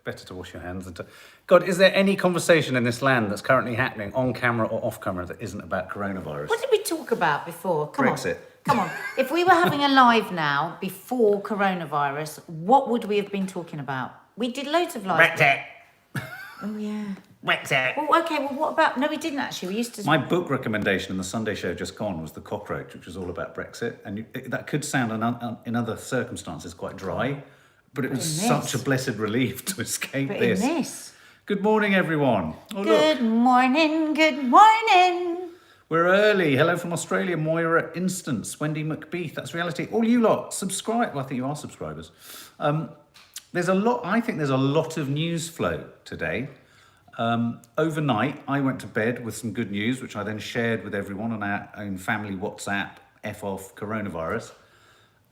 Better to wash your hands than to... God, is there any conversation in this land that's currently happening on camera or off camera that isn't about coronavirus? What did we talk about before? Brexit. Come on. If we were having a live now before coronavirus, what would we have been talking about? We did loads of live. Brexit. Oh, yeah. Brexit. Well, okay, well, what about... No, we didn't actually. We used to... My book recommendation in the Sunday show just gone was The Cockroach, which was all about Brexit. And that could sound in other circumstances quite dry, but it was such a blessed relief to escape this. Good morning, everyone. Oh, good morning, good morning. We're early. Hello from Australia, Moira Instance, Wendy McBeath. That's reality. All you lot, subscribe. Well, I think you are subscribers. There's a lot. I think there's a lot of news flow today. Overnight, I went to bed with some good news, which I then shared with everyone on our own family WhatsApp. F off coronavirus,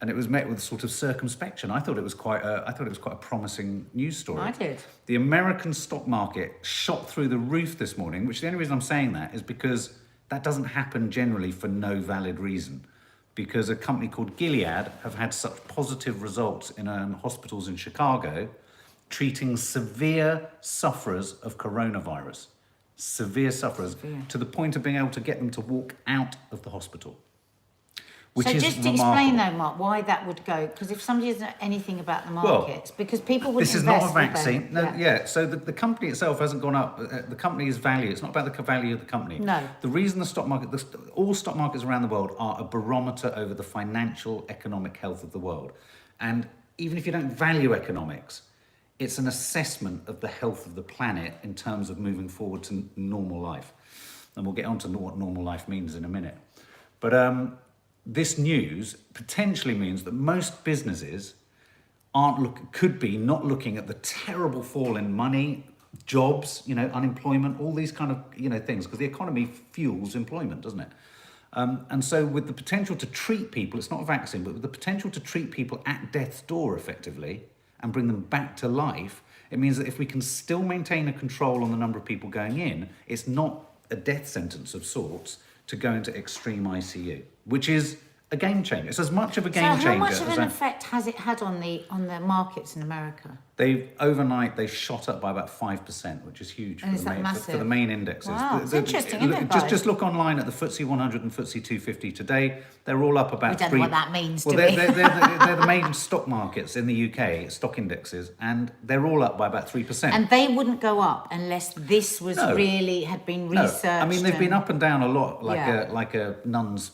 and it was met with sort of circumspection. I thought it was quite a promising news story. I did. The American stock market shot through the roof this morning, which the only reason I'm saying that is because that doesn't happen generally for no valid reason. Because a company called Gilead have had such positive results in hospitals in Chicago, treating severe sufferers of coronavirus. Severe sufferers, to the point of being able to get them to walk out of the hospital. Which so is just remarkable. Explain though, Mark, why that would go, because if somebody doesn't know anything about the markets, because people wouldn't This is invest, not a vaccine. No, yeah. So the company itself hasn't gone up. The company's value, it's not about the value of the company. No. The reason the stock market, all stock markets around the world are a barometer over the financial, economic health of the world. And even if you don't value economics, it's an assessment of the health of the planet in terms of moving forward to normal life. And we'll get on to what normal life means in a minute. But this news potentially means that most businesses could be not looking at the terrible fall in money, jobs, unemployment, all these kind of things, because the economy fuels employment, doesn't it? And so with the potential to treat people, it's not a vaccine, but with the potential to treat people at death's door effectively and bring them back to life, it means that if we can still maintain a control on the number of people going in, it's not a death sentence of sorts to go into extreme ICU, which is a game changer. It's as much of a game changer. So how much of an effect has it had on the markets in America? Overnight they shot up by about 5%, which is huge for the main indexes. Wow, it's interesting, isn't it, guys? Just look online at the FTSE 100 and FTSE 250 today. They're all up about. We don't know what that means. They're the main stock markets in the UK, stock indexes, and they're all up by about 3%. And they wouldn't go up unless this was had been researched. I mean, they've been up and down a lot, like a nun's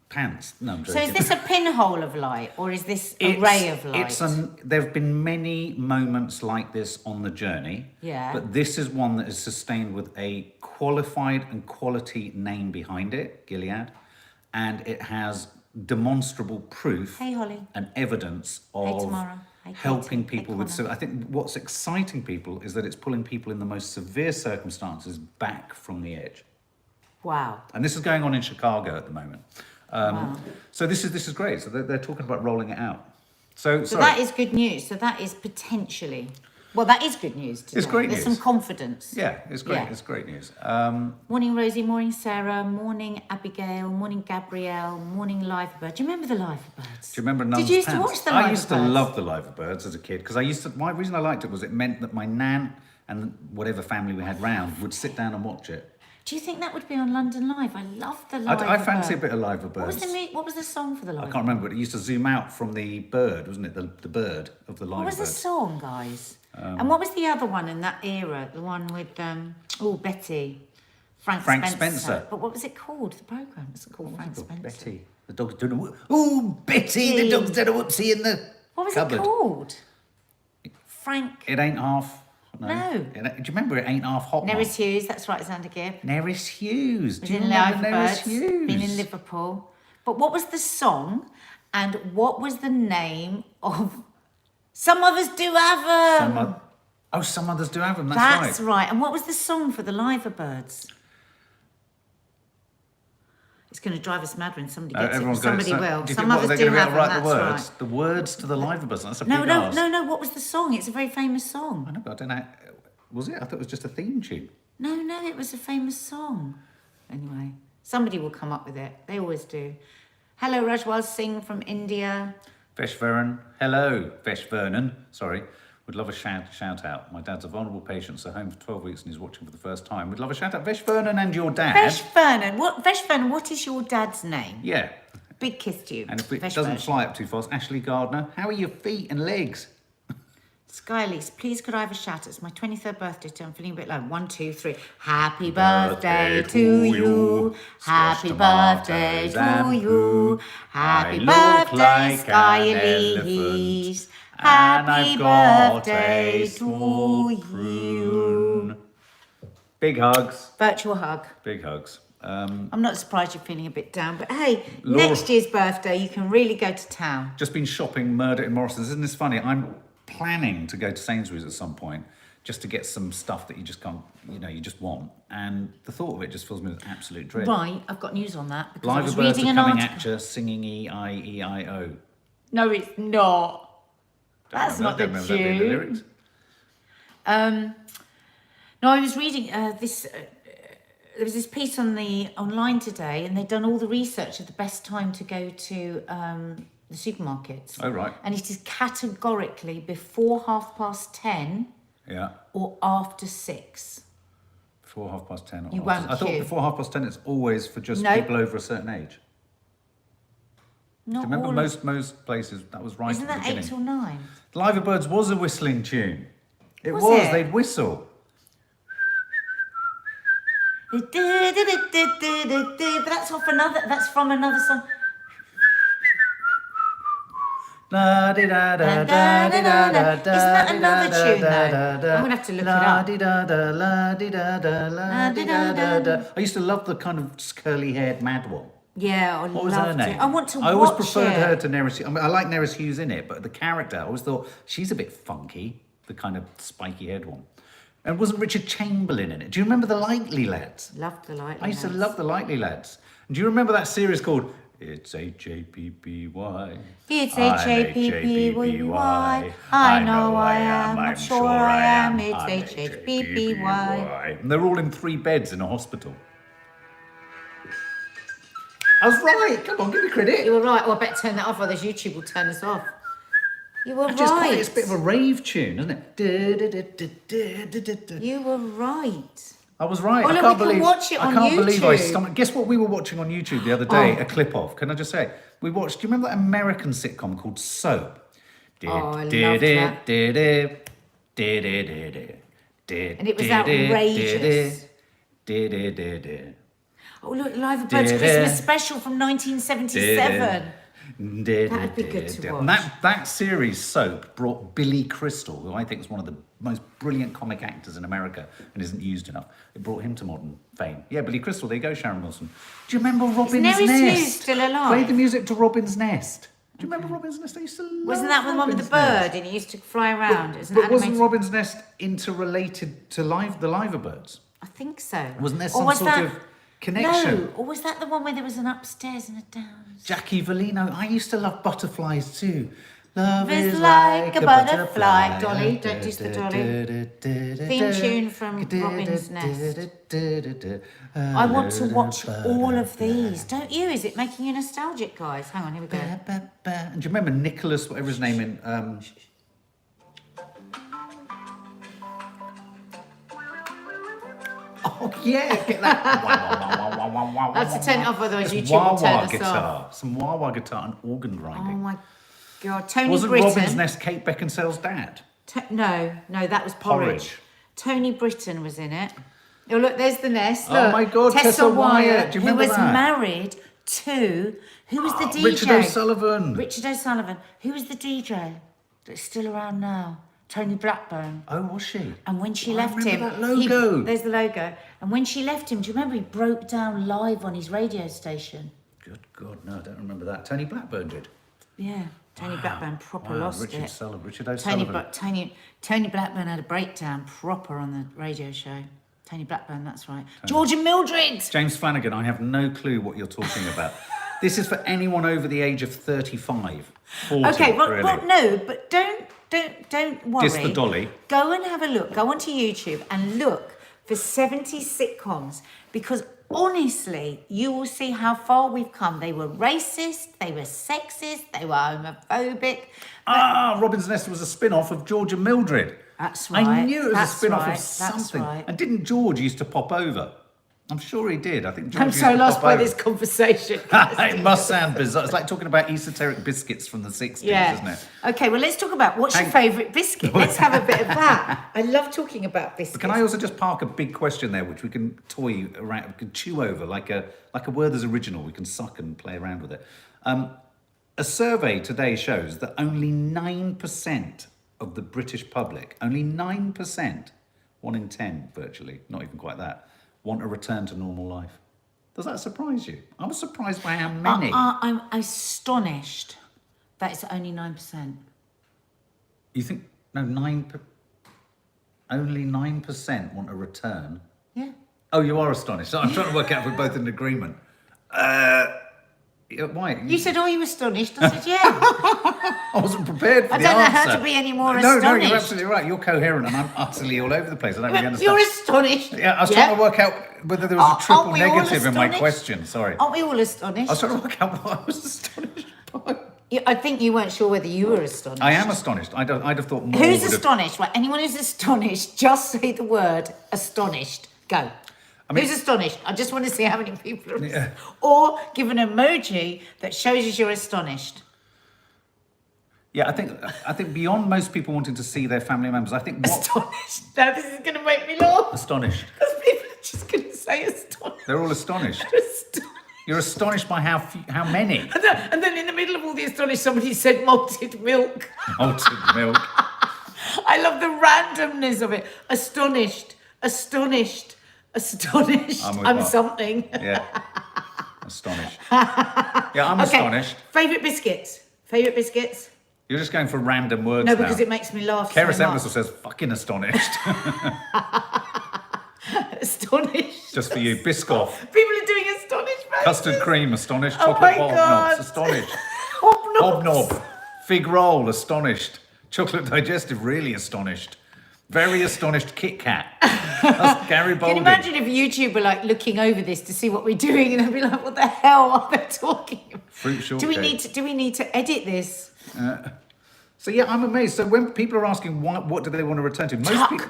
pants. No, I'm joking. So is this a pinhole of light, or is this a ray of light? There have been many moments like this on the journey. Yeah. But this is one that is sustained with a qualified and quality name behind it, Gilead, and it has demonstrable proof and evidence of helping people with. So I think what's exciting people is that it's pulling people in the most severe circumstances back from the edge. Wow. And this is going on in Chicago at the moment. So this is great. So they're talking about rolling it out. So that is good news. So that is potentially, that is good news today. It's great news. There's some confidence. Yeah, it's great. Yeah. It's great news. Morning, Rosie. Morning, Sarah. Morning, Abigail. Morning, Gabrielle. Morning, Liverbird. Do you remember the Liverbirds? Do you remember Nun's Did you used pants? to watch the Liverbirds? I used to love the Liverbirds as a kid because my reason I liked it was it meant that my nan and whatever family we had round would sit down and watch it. Do you think that would be on London Live? I love the Liverbird. I fancy a bit of Liverbirds. What was the song for the Liverbird? I can't remember, but it used to zoom out from the bird, wasn't it? The bird of the Liverbird. What was the song, guys? And what was the other one in that era? The one with, Betty. Frank Spencer. But what was it called? The programme? It's called Frank Spencer. Betty. The dog's doing a... Ooh, Betty! The dog's doing a whoopsie in the What was cupboard. It called? Frank... It ain't half... No. Do you remember it ain't half hot? Nerys Hughes, that's right, Xander Gibb. Nerys Hughes. Do you remember Nerys Hughes? Been in Liverpool. But what was the song and what was the name of... Some Others Do Have Them. Some Others Do Have Them, that's right. Right. And what was the song for the Liverbirds? It's going to drive us mad when somebody gets it. Somebody will. Some Others Do Have Them, that's right. The words to the Liverbirds, that's a big ask. No, what was the song? It's a very famous song. I know, but I don't know. Was it? I thought it was just a theme tune. No, it was a famous song. Anyway, somebody will come up with it. They always do. Hello, Rajwal Singh from India. Vesh Vernon. Hello, Vesh Vernon. Sorry. Would love a shout out. My dad's a vulnerable patient, so home for 12 weeks and he's watching for the first time. Would love a shout out. Vesh Vernon and your dad. Vesh Vernon. What is your dad's name? Yeah. Big kiss to you. And if it Vesh doesn't Vernon. fly up too fast, Ashley Gardner, how are your feet and legs? Skylise, please could I have a shout? It's my 23rd birthday, so I'm feeling a bit low. 1, 2, 3. Happy birthday to you. Happy birthday to you. Happy birthday, Skylise. Happy birthday to you. Big hugs. Virtual hug. Big hugs. I'm not surprised you're feeling a bit down, but hey, Laura- next year's birthday, you can really go to town. Just been shopping murder in Morrison's. Isn't this funny? I'm planning to go to Sainsbury's at some point just to get some stuff that you just can't, you just want. And the thought of it just fills me with absolute dread. Right, I've got news on that. Because I was Live birds reading are an coming article. at you, singing E-I-E-I-O. No, it's not. That's not the Don't remember that being the tune. lyrics. No, I was reading this. There was this piece online today, and they'd done all the research of the best time to go to the supermarkets. Oh, right. And it is categorically before 10:30 Yeah. or after 6. Before 10:30. You won't I thought queue. before 10:30 it's always for just No. people over a certain age. Not Do you remember all. most places that was right Isn't at the that beginning? 8 till 9? Live Birds was a whistling tune. It Was was. it? They'd whistle. But that's off another. That's from another song. La di da da da di da da da. Isn't that another tune, though? though? I'm gonna have to look it La up. di da da la di da da la di da da da. I used to love the kind of curly-haired mad one. Yeah, I What was her loved name? it. I want to watch I always preferred it. her to Neris. I mean, I like Neris Hughes in it, but the character, I always thought she's a bit funky, the kind of spiky-haired one. And wasn't Richard Chamberlain in it? Do you remember the Lightly Lads? Loved the light. I used to love the Lightly Lads. And do you remember that series called It's H-A-P-P-Y? It's I'm H-A-P-P-Y. I know I am. I'm sure I am. It's I'm H-A-P-P-Y. And they're all in 3 beds in a hospital. I was right. Come on, give me credit. You were right. Oh, I better turn that off, otherwise YouTube will turn us off. You were Just right. it's a bit of a rave tune, isn't it? You were right. I was right. Oh, I look, can't we can believe. watch it I on can't believe I YouTube. stomached. Guess what we were watching on YouTube the other day? Oh. A clip of. Can I just say? We watched. Do you remember that American sitcom called Soap? Oh, I loved that. And it was outrageous. Oh, look, Live at Birds Christmas special from 1977. That'd be good to And watch. that series, Soap, brought Billy Crystal, who I think is one of the most brilliant comic actors in America and isn't used enough. It brought him to modern fame. Yeah, Billy Crystal, there you go, Sharon Wilson. Do you remember Robin's Neris Nest? Hughes still alive? Play the music to Robin's Nest. Do you remember Robin's Nest? I used to love Wasn't that the one with the Robin's bird Nest. and it used to fly around? Isn't But that wasn't animated? Robin's Nest interrelated to the Liver Birds? I think so. Wasn't there Or some was sort that- of connection? No, or was that the one where there was an upstairs and a downs? Jackie Valino. I used to love butterflies too. Love It's is like a butterfly. Dolly, don't use the dolly. Theme tune from Robin's Nest. I want to watch all of these. Don't you? Is it making you nostalgic, guys? Hang on, here we go. And do you remember Nicholas, whatever his name in... Oh yeah, get that. That's to turn it off, otherwise It's YouTube will turn wah-wah us guitar, off. some wah-wah guitar and organ Oh grinding. my God. Tony Wasn't Britton. Robin's Nest Kate Beckinsale's dad? No, that was Porridge. Tony Britton was in it. Oh, look, there's the nest. Oh Look, my God, Tessa Wyatt. Do you remember who was that? married to, who was the DJ? Richard O'Sullivan. Richard O'Sullivan. Who was the DJ that's still around now? Tony Blackburn. Oh, was she? And when she I left him, remember that logo. there's the logo. And when she left him, do you remember he broke down live on his radio station? Good God, no, I don't remember that. Tony Blackburn did. Yeah, Tony Blackburn proper lost Richard it. Richard O'Sullivan. Tony Blackburn had a breakdown proper on the radio show. Tony Blackburn, that's right. George and Mildred. James Flanagan, I have no clue what you're talking about. This is for anyone over the age of 35, 40, Okay, well, really. no, but don't worry. Diss the dolly. Go and have a look. Go onto YouTube and look for 70s sitcoms, because honestly, you will see how far we've come. They were racist, they were sexist, they were homophobic. Robin's Nest was a spin-off of George and Mildred. That's right. I knew it was That's a spin-off right. of something. That's right. And didn't George used to pop over? I'm sure he did. I think George I'm used so to lost pop by over. this conversation. It must sound bizarre. It's like talking about esoteric biscuits from the 60s, isn't it? Okay, well, let's talk about what's your favourite biscuit. Let's have a bit of that. I love talking about biscuits. But can I also just park a big question there, which we can toy around, we can chew over like a Werther's original. We can suck and play around with it. A survey today shows that only 9% of the British public, only 9%, 1 in 10 virtually, not even quite that, want a return to normal life. Does that surprise you? I was surprised by how many. I'm astonished that it's only 9%. You think, no, only 9% want a return? Yeah. Oh, you are astonished. I'm trying to work out if we're both in agreement. Why? You said, "Oh, you astonished?" I said, "Yeah." I wasn't prepared for I the don't know answer. how to be any more No, astonished. you're absolutely right. You're coherent and I'm utterly all over the place. I don't really understand. You're astonished. Yeah, I was trying to work out whether there was a Aren't triple we all negative in my astonished? question. Sorry. Aren't we all astonished? I was trying to work out what I was astonished by. I think you weren't sure whether you were astonished. I am astonished. I'd have thought more Who's would have... astonished? Right, anyone who's astonished, just say the word astonished. Go. Who's astonished? I just want to see how many people are. Yeah. Or give an emoji that shows us you're astonished. Yeah, I think beyond most people wanting to see their family members, I think what... Astonished. Now this is going to make me laugh. Astonished. Because people are just going to say astonished. They're all astonished. Astonished. You're astonished by how many? And then in the middle of all the astonished, somebody said malted milk. Malted milk. I love the randomness of it. Astonished. Astonished. Astonished. I'm with I'm Mark. something. Yeah. Astonished. Yeah, I'm astonished. Favourite biscuits? Favourite biscuits? You're just going for random words No, now. because it makes me laugh Keris so much. Emerson says, fucking astonished. Astonished. Just for you. Biscoff. People are doing astonished faces. Custard cream, astonished. Oh Chocolate my God. hobnobs, astonished. Hobnobs. Hobnob. Fig roll, astonished. Chocolate digestive, really astonished. Very astonished Kit Kat. That's Gary Balding. Can you imagine if YouTube were like looking over this to see what we're doing and they'd be like, what the hell are they talking about? Fruit shortcake. Do we need to edit this? So yeah, I'm amazed. So when people are asking what do they want to return to, most Tuck. people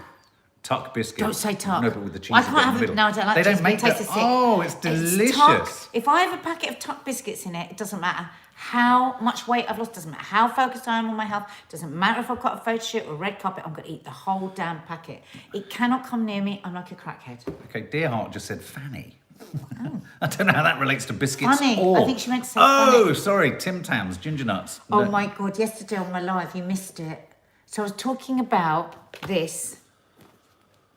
Tuck biscuit. Don't say tuck. No, but with the cheese. I bit can't in have the it. middle. No, I don't like They cheese, don't make but it that. tastes sick. Oh, it's Tuck. delicious. If I have a packet of tuck biscuits in it, it doesn't matter how much weight I've lost, doesn't matter how focused I am on my health, doesn't matter if I've got a photo shoot or a red carpet, I'm going to eat the whole damn packet. It cannot come near me. I'm like a crackhead. Okay, Dearheart just said Fanny. I don't know how that relates to biscuits. Funny. Or... I think she meant to say Oh, funny. sorry, Tim Tams, ginger nuts. Oh No. my God, yesterday on my live, you missed it. So I was talking about this,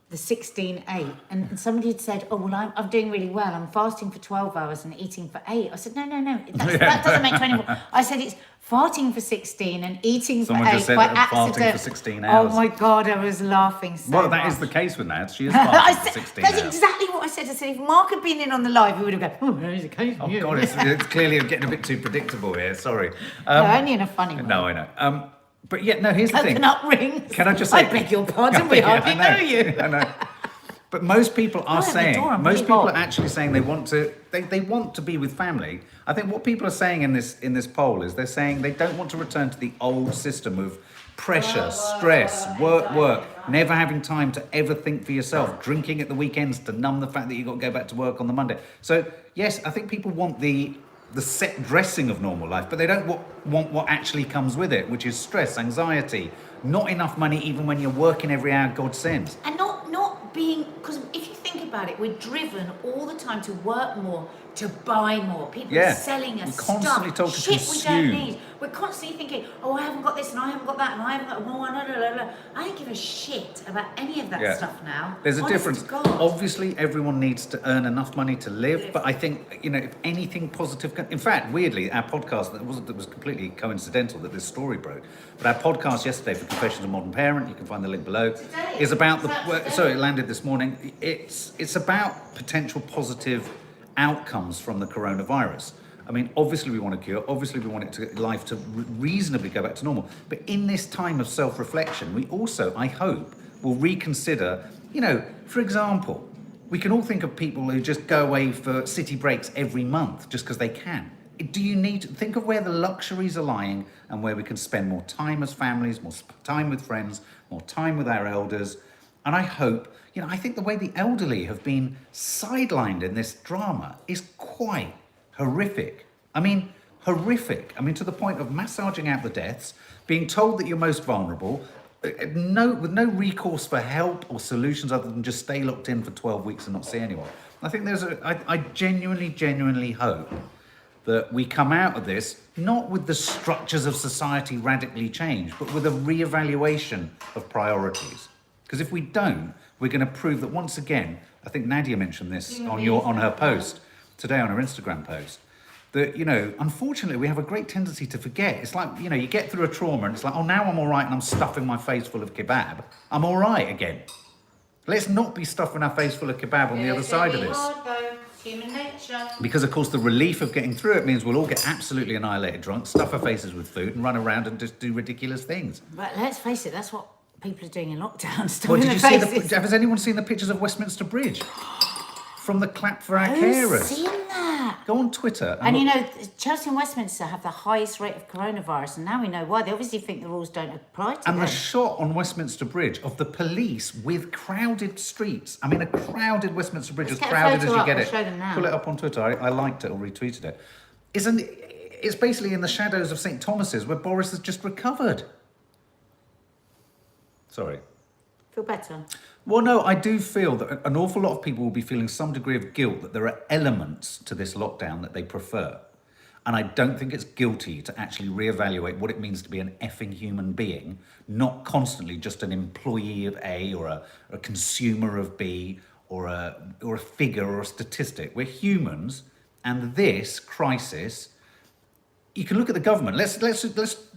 the 16-8, and somebody had said, oh, well, I'm doing really well. I'm fasting for 12 hours and eating for 8. I said, no, that doesn't make 24. I said, it's farting for 16 and eating Someone for 8 just said by farting accident. for 16 hours. Oh my God, I was laughing so Well, that much. is the case with Nads. She is I fasting for said, 16 that's hours. exactly what I said. I said, if Mark had been in on the live, he would have gone, oh, there's a case for Oh, you. God, it's clearly getting a bit too predictable here. Sorry. No, only in a funny way. No, I know. But yeah, no, here's the thing. Coconut rings. Can I just say... I beg your pardon, we Yeah, hardly I know you. I know. But most people are Right at the saying, door, I'm most really people hot. are actually saying they want to be with family. I think what people are saying in this poll is they're saying they don't want to return to the old system of pressure, stress, work, never having time to ever think for yourself, drinking at the weekends to numb the fact that you've got to go back to work on the Monday. So yes, I think people want the set dressing of normal life, but they don't want what actually comes with it, which is stress, anxiety, not enough money even when you're working every hour God sends. And not being, because if you think about it, we're driven all the time to work more, to buy more. People Yeah. are selling us We're constantly stuff, told to shit we don't consume. need. We're constantly thinking, oh, I haven't got this and I haven't got that and I haven't got more. I don't give a shit about any of that Yeah. stuff now. There's a Honest difference. to God. Obviously, everyone needs to earn enough money to live, but I think, if anything positive can... In fact, weirdly, our podcast, that was completely coincidental that this story broke, but our podcast yesterday for Confessions of a Modern Parent, you can find the link below, is about it landed this morning. It's about potential positive outcomes from the coronavirus. I mean, obviously we want a cure. Obviously we want life to reasonably go back to normal. But in this time of self-reflection, we also, I hope, will reconsider, for example, We can all think of people who just go away for city breaks every month just because they can. Do you need to think of where the luxuries are lying and where we can spend more time as families, more time with friends, more time with our elders? And I hope, I think the way the elderly have been sidelined in this drama is quite horrific. Horrific. To the point of massaging out the deaths, being told that you're most vulnerable, with no recourse for help or solutions other than just stay locked in for 12 weeks and not see anyone. I think I genuinely hope that we come out of this not with the structures of society radically changed, but with a reevaluation of priorities. Because if we don't, we're going to prove that once again, I think Nadia mentioned this on her post today, on her Instagram post, that, unfortunately we have a great tendency to forget. It's like, you get through a trauma and it's like, oh, now I'm all right and I'm stuffing my face full of kebab. I'm all right again. Let's not be stuffing our face full of kebab on the other side of this. It's human nature. Because, of course, the relief of getting through it means we'll all get absolutely annihilated drunk, stuff our faces with food and run around and just do ridiculous things. But let's face it, that's what people are doing in lockdown. Has anyone seen the pictures of Westminster Bridge? From the clap for our carers. Who's seen that? Go on Twitter. And Chelsea and Westminster have the highest rate of coronavirus, and now we know why. They obviously think the rules don't apply to them. And the shot on Westminster Bridge of the police with crowded streets. A crowded Westminster Bridge, as crowded as you get it. Show them now. Pull it up on Twitter. I liked it or retweeted it. It's basically in the shadows of St. Thomas's where Boris has just recovered. Sorry. Feel better? Well, no, I do feel that an awful lot of people will be feeling some degree of guilt that there are elements to this lockdown that they prefer. And I don't think it's guilty to actually reevaluate what it means to be an effing human being, not constantly just an employee of A or a consumer of B or a figure or a statistic. We're humans, and this crisis, you can look at the government. Let's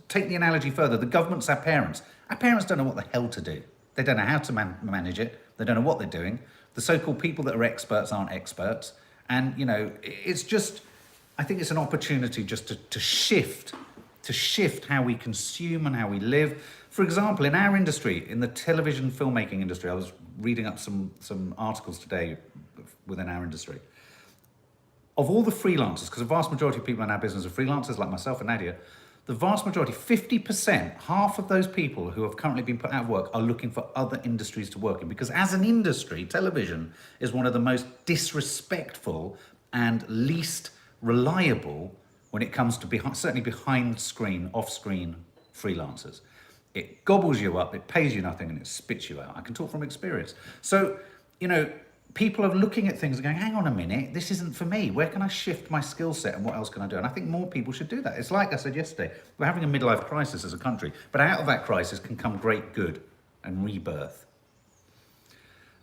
take the analogy further. The government's our parents. Our parents don't know what the hell to do. They don't know how to manage it. They don't know what they're doing. The so-called people that are experts aren't experts. And, it's just, I think it's an opportunity just to shift how we consume and how we live. For example, in our industry, in the television filmmaking industry, I was reading up some articles today within our industry. Of all the freelancers, because the vast majority of people in our business are freelancers like myself and Nadia, the vast majority, 50%, half of those people who have currently been put out of work are looking for other industries to work in. Because as an industry, television is one of the most disrespectful and least reliable when it comes to certainly behind screen, off screen freelancers. It gobbles you up, it pays you nothing, and it spits you out. I can talk from experience. So, people are looking at things and going, hang on a minute, this isn't for me. Where can I shift my skill set and what else can I do? And I think more people should do that. It's like I said yesterday, we're having a midlife crisis as a country, but out of that crisis can come great good and rebirth.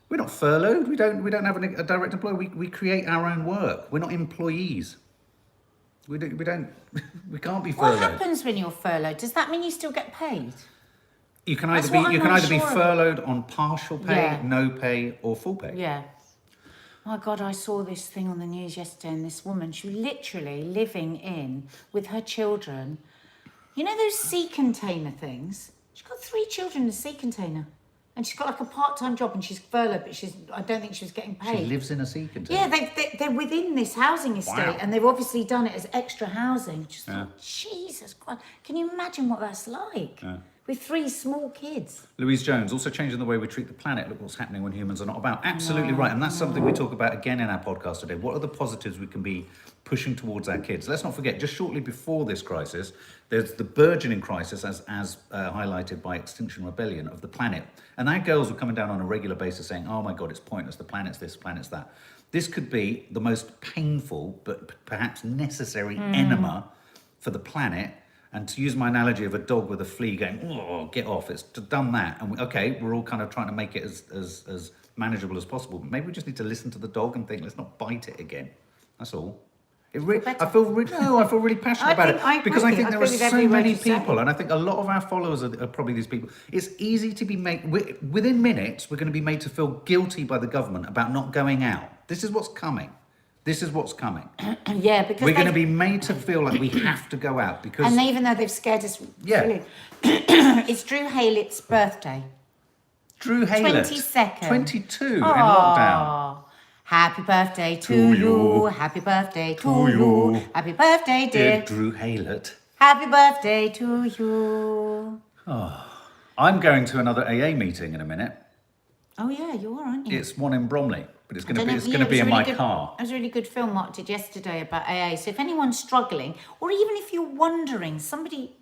We're not furloughed. We don't have a direct employer. We create our own work. We're not employees. We can't be furloughed. What happens when you're furloughed? Does that mean you still get paid? You can either be furloughed on partial pay, no pay, or full pay. Yeah. Oh, God, I saw this thing on the news yesterday, and this woman, she was literally living in with her children. You know those sea container things? She's got 3 children in a sea container. And she's got like a part-time job, and she's furlouged, but I don't think she was getting paid. She lives in a sea container? Yeah, they're within this housing estate, and they've obviously done it as extra housing. Just thought, Jesus Christ. Can you imagine what that's like? Yeah. With 3 small kids. Louise Jones, also changing the way we treat the planet. Look what's happening when humans are not about. Absolutely right. And that's something we talk about again in our podcast today. What are the positives we can be pushing towards our kids? Let's not forget, just shortly before this crisis, there's the burgeoning crisis, as highlighted by Extinction Rebellion, of the planet. And our girls were coming down on a regular basis saying, oh my God, it's pointless. The planet's this, the planet's that. This could be the most painful, but perhaps necessary enema for the planet. And to use my analogy of a dog with a flea going, oh, get off, it's done that. And we're all kind of trying to make it as manageable as possible. But maybe we just need to listen to the dog and think, let's not bite it again. That's all. I feel really passionate about it. Because I think there are so many people, and I think a lot of our followers are probably these people. It's easy to be made, within minutes, we're going to be made to feel guilty by the government about not going out. This is what's coming. Yeah, because we're going to be made to feel like we have to go out because. And even though they've scared us. Yeah. It's Drew Haylett's birthday. Drew Haylett. 22nd. 22 in lockdown. Happy birthday to you. Happy birthday to you. Happy birthday, dear Drew Haylett. Happy birthday to you. I'm going to another AA meeting in a minute. Oh yeah, you are, aren't you? It's one in Bromley, but it's going to I be don't know, in my good, car. It was a really good film Mark did yesterday about AA. So if anyone's struggling, or even if you're wondering, somebody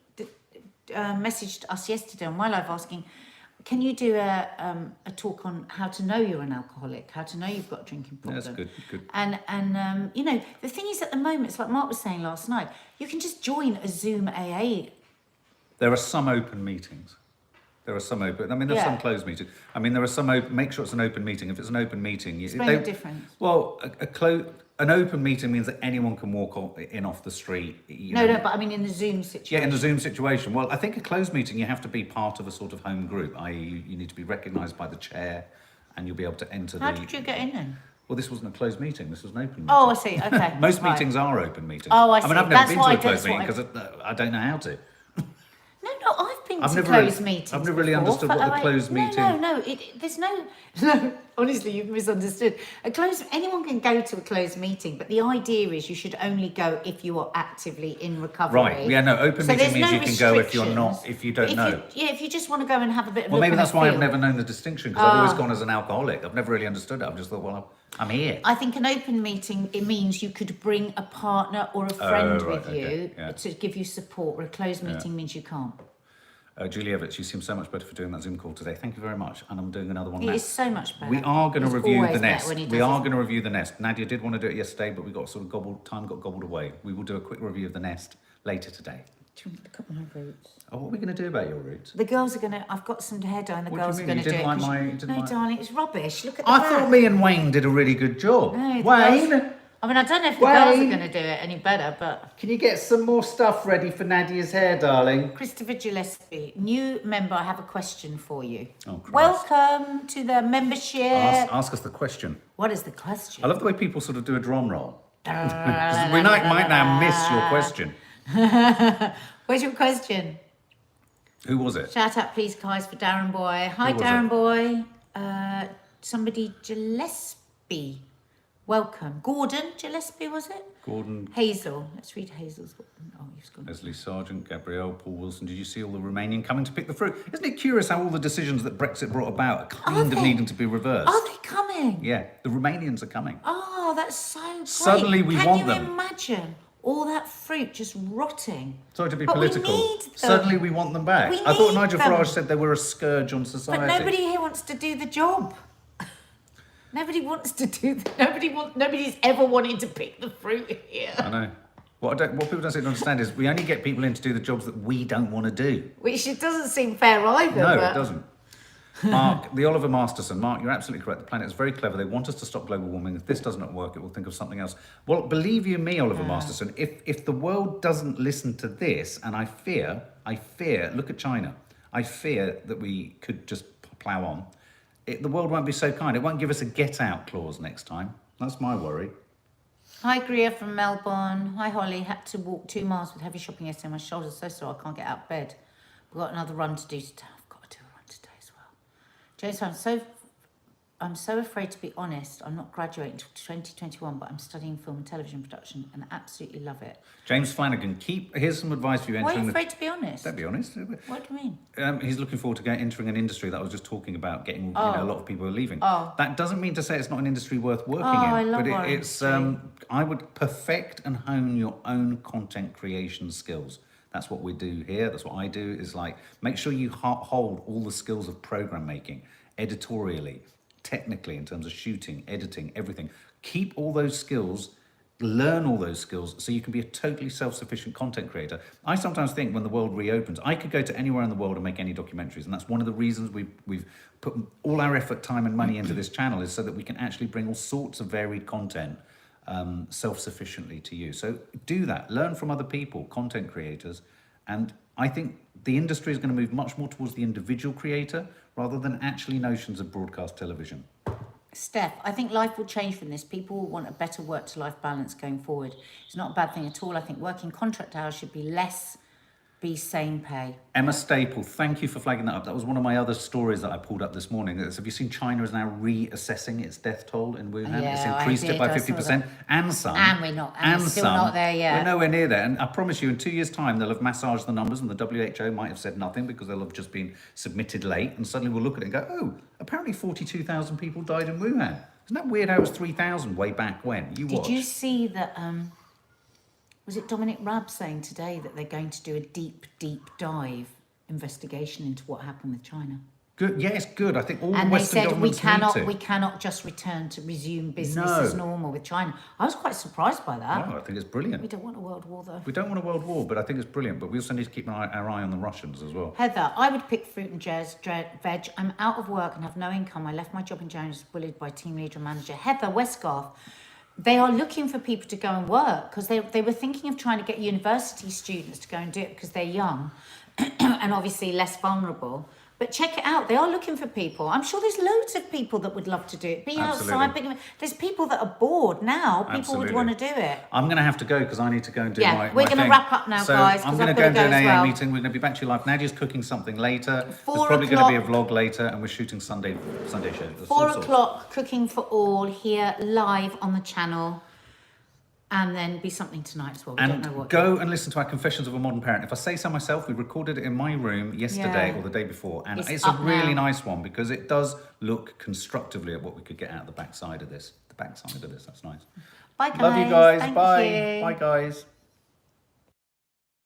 messaged us yesterday on my live asking, can you do a talk on how to know you're an alcoholic, how to know you've got a drinking problem? That's good. And you know, the thing is at the moment, it's like Mark was saying last night, you can just join a Zoom AA. There are some open meetings. There's some closed meetings. I mean, there are some open. Make sure it's an open meeting. If it's an open meeting, Explain the difference. Well, an open meeting means that anyone can walk off the street. No, but I mean in the Zoom situation. Yeah, in the Zoom situation. Well, I think a closed meeting, you have to be part of a sort of home group, i.e. you need to be recognised by the chair and you'll be able to enter How did you get in then? Well, this wasn't a closed meeting, this was an open meeting. Oh, I see, okay. Most meetings are open meetings. Oh, I see. I mean, I've never been to a closed meeting because I don't know how to. No, I've been to closed meetings. I've never really understood what the closed meeting... No, there's no... Honestly, you've misunderstood. Anyone can go to a closed meeting, but the idea is you should only go if you are actively in recovery. Right, yeah, no, open meeting means you can go if you're not, if you don't know. If you just want to go and have a bit of Well, maybe that's why I've never known the distinction, because I've always gone as an alcoholic. I've never really understood it. I've just thought, well, I'm here. I think an open meeting, it means you could bring a partner or a friend with you to give you support, where a closed meeting means you can't. Julie Evans, you seem so much better for doing that Zoom call today. Thank you very much. And I'm doing another one now. It is so much better. We are going to review the nest. We are going to review the nest. Nadia did want to do it yesterday, but we got sort of time got gobbled away. We will do a quick review of the nest later today. Do you want to look at my roots? Oh, what are we going to do about your roots? The girls are going to... I've got some hair dye and the What girls do are you mean? going to do You didn't like No, darling, it's rubbish. Look at the I back. thought me and Wayne did a really good job. No, Wayne? I mean, I don't know if the girls are going to do it any better, but... Can you get some more stuff ready for Nadia's hair, darling? Christopher Gillespie, new member, I have a question for you. Oh, Christ. Welcome to the membership. Ask us the question. What is the question? I love the way people sort of do a drum roll. We might now miss your question. Where's your question? Who was it? Shout out, please, guys, for Darren Boy. Hi, Darren Boy. Somebody Gillespie. Welcome. Gordon Gillespie, was it? Gordon. Hazel. Let's read Hazel's. Oh, you've gone. Leslie Sargent, Gabrielle, Paul Wilson. Did you see all the Romanian coming to pick the fruit? Isn't it curious how all the decisions that Brexit brought about are kind of needing to be reversed? Are they coming? Yeah, the Romanians are coming. Oh, that's so great. Suddenly we want them. Can you imagine all that fruit just rotting? Sorry to be But political. we need them. Suddenly we want them back. We I thought need Nigel them. Farage said they were a scourge on society. But nobody here wants to do the job. Nobody wants to do. Nobody's ever wanted to pick the fruit here. I know. What people don't seem to understand is we only get people in to do the jobs that we don't want to do. Which it doesn't seem fair either. No, but... it doesn't. Mark, the Oliver Masterson. Mark, you're absolutely correct. The planet is very clever. They want us to stop global warming. If this doesn't work, it will think of something else. Well, believe you me, Oliver Masterson, if the world doesn't listen to this, and I fear, look at China. I fear that we could just plough on. The world won't be so kind. It won't give us a get-out clause next time. That's my worry. Hi, Greer from Melbourne. Hi, Holly. Had to walk 2 miles with heavy shopping yesterday. My shoulder's so sore I can't get out of bed. We've got another run to do today. I've got to do a run today as well. James, I'm so afraid to be honest. I'm not graduating until 2021, but I'm studying film and television production and absolutely love it. James Flanagan, here's some advice for you. Why are you afraid to be honest? Don't be honest. What do you mean? He's looking forward to entering an industry that I was just talking about, getting a lot of people are leaving. Oh. That doesn't mean to say it's not an industry worth working in. I love but our it's industry. I would perfect and hone your own content creation skills. That's what we do here. That's what I do, is like make sure you hold all the skills of program making, editorially, technically, in terms of shooting, editing, everything. Keep all those skills, learn all those skills so you can be a totally self-sufficient content creator. I sometimes think when the world reopens, I could go to anywhere in the world and make any documentaries, and that's one of the reasons we've put all our effort, time and money into this channel, is so that we can actually bring all sorts of varied content self-sufficiently to you. So do that, learn from other people, content creators, and I think the industry is going to move much more towards the individual creator rather than actually notions of broadcast television. Steph, I think life will change from this. People will want a better work-to-life balance going forward. It's not a bad thing at all. I think working contract hours should be less be sane pay. Emma Staple, thank you for flagging that up. That was one of my other stories that I pulled up this morning. Have you seen China is now reassessing its death toll in Wuhan? Yeah, it's I increased it did, by I saw 50% and some. And we're still not there yet. We're nowhere near there. And I promise you, in 2 years' time, they'll have massaged the numbers and the WHO might have said nothing because they'll have just been submitted late. And suddenly we'll look at it and go, oh, apparently 42,000 people died in Wuhan. Isn't that weird how it was 3,000 way back when? Did you see that, was it Dominic Raab saying today that they're going to do a deep dive investigation into what happened with China? Good. Yes, good. I think all And the they Western said governments we cannot just resume business as normal with China. I was quite surprised by that. No, I think it's brilliant. We don't want a world war though. We don't want a world war, but I think it's brilliant. But we also need to keep our eye on the Russians as well. Heather, I would pick fruit and veg. I'm out of work and have no income. I left my job in January, was bullied by team leader and manager. Heather Westgarth, they are looking for people to go and work because they were thinking of trying to get university students to go and do it because they're young and obviously less vulnerable. But check it out. They are looking for people. I'm sure there's loads of people that would love to do it. Be outside. There's people that are bored now. People would want to do it. I'm going to have to go because I need to go and do my we're going to wrap up now, guys. I'm going to go and do an AM meeting. We're going to be back to you live. Nadia's cooking something later. There's probably going to be a vlog later, and we're shooting Sunday shows. 4 o'clock, cooking for all here live on the channel. And then be something tonight as well. We don't know what. Go and listen to our Confessions of a Modern Parent. If I say so myself, we recorded it in my room yesterday or the day before. And it's a really nice one because it does look constructively at what we could get out of the backside of this. That's nice. Bye, guys. Love you guys. Thank Bye. you. Bye, guys.